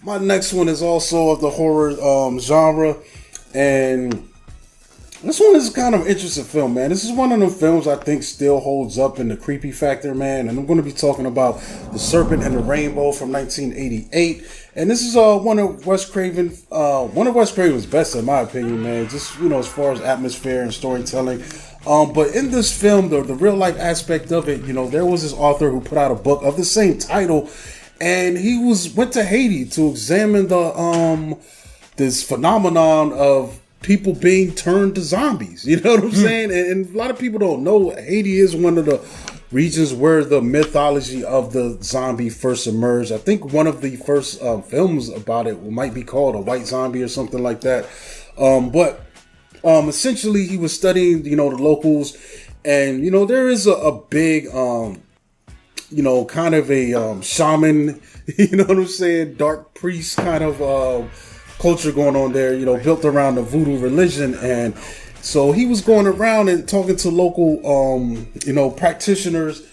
My next one is also of the horror genre, and this one is kind of an interesting film, man. This is one of them films I think still holds up in the creepy factor, man. And I'm going to be talking about The Serpent and the Rainbow from 1988. And this is one of Wes Craven's best, in my opinion, man. Just, as far as atmosphere and storytelling. But in this film, the real life aspect of it, there was this author who put out a book of the same title, and he went to Haiti to examine this phenomenon of people being turned to zombies. You know what I'm saying? And a lot of people don't know Haiti is one of the regions where the mythology of the zombie first emerged. I think one of the first films about it might be called A White Zombie or something like that. But essentially he was studying, the locals, and, there is a big, kind of a shaman, you know what I'm saying, dark priest kind of culture going on there, built around the voodoo religion. And so he was going around and talking to local, practitioners,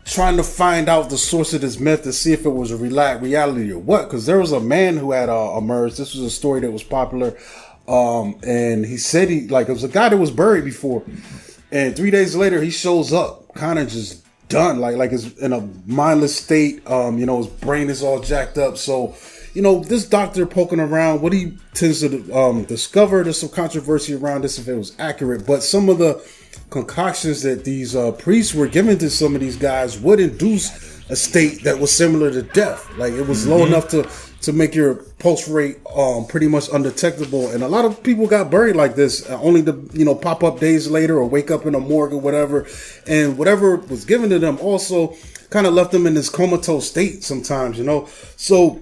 trying to find out the source of this myth to see if it was a reality or what. Because there was a man who had emerged. This was a story that was popular. And he said it was a guy that was buried before. And 3 days later, he shows up kind of just done, like is in a mindless state. His brain is all jacked up. So, this doctor poking around, what he tends to discover, there's some controversy around this if it was accurate, but some of the concoctions that these priests were giving to some of these guys would induce a state that was similar to death. Like it was low enough to make your pulse rate pretty much undetectable. And a lot of people got buried like this, only to, pop up days later or wake up in a morgue or whatever. And whatever was given to them also kind of left them in this comatose state sometimes, So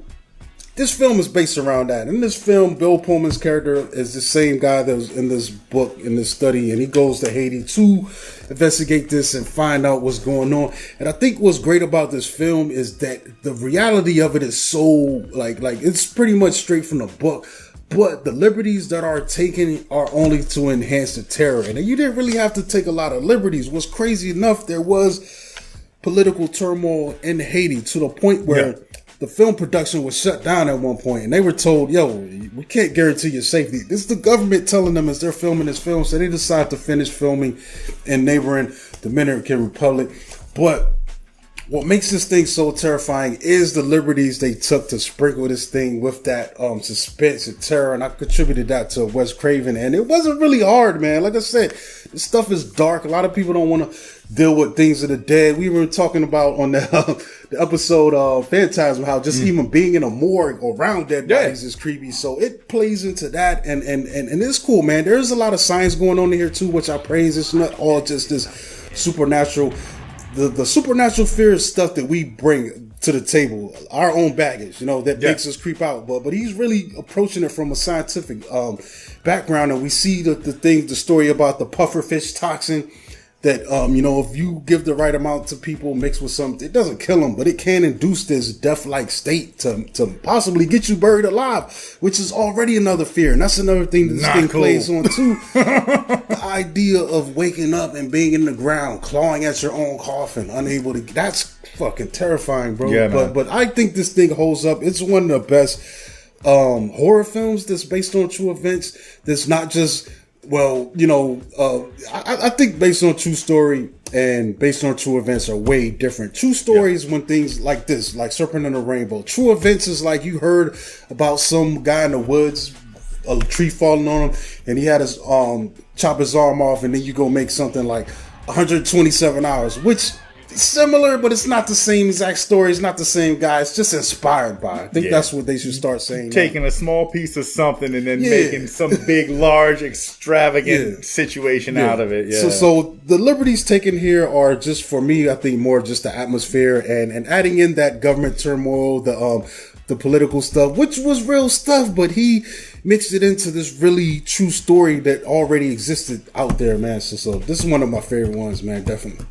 this film is based around that. In this film, Bill Pullman's character is the same guy that was in this book, in this study, and he goes to Haiti to investigate this and find out what's going on. And I think what's great about this film is that the reality of it is so, like it's pretty much straight from the book, but the liberties that are taken are only to enhance the terror. And you didn't really have to take a lot of liberties. What's crazy enough, there was political turmoil in Haiti to the point where the film production was shut down at one point, and they were told, we can't guarantee your safety. This is the government telling them as they're filming this film, so they decide to finish filming in neighboring Dominican Republic. But what makes this thing so terrifying is the liberties they took to sprinkle this thing with that suspense and terror, and I contributed that to Wes Craven, and it wasn't really hard, man. Like I said, this stuff is dark. A lot of people don't want to deal with things of the dead. We were talking about on the episode of Phantasm how just even being in a morgue or around dead bodies is creepy. So it plays into that, and it's cool, man. There's a lot of science going on in here too, which I praise. It's not all just this supernatural. The supernatural fear is stuff that we bring to the table, our own baggage, that makes us creep out. But he's really approaching it from a scientific background, and we see the story about the pufferfish toxin that, if you give the right amount to people mixed with something, it doesn't kill them, but it can induce this death-like state to possibly get you buried alive, which is already another fear. And that's another thing that this thing plays on too. The idea of waking up and being in the ground, clawing at your own coffin, unable to, that's fucking terrifying, bro. Yeah, but I think this thing holds up. It's one of the best horror films that's based on true events. That's not just, I think based on true story and based on true events are way different. True stories when things like this, like Serpent and the Rainbow. True events is like you heard about some guy in the woods, a tree falling on him, and he had his chop his arm off, and then you go make something like 127 hours, which is similar, but it's not the same exact story. It's not the same guy. It's just inspired by. I think that's what they should start saying. Taking a small piece of something and then making some big, large, extravagant situation out of it. Yeah. So the liberties taken here are just, for me, I think more just the atmosphere and adding in that government turmoil, the political stuff, which was real stuff, but he mixed it into this really true story that already existed out there, man. So this is one of my favorite ones, man, definitely.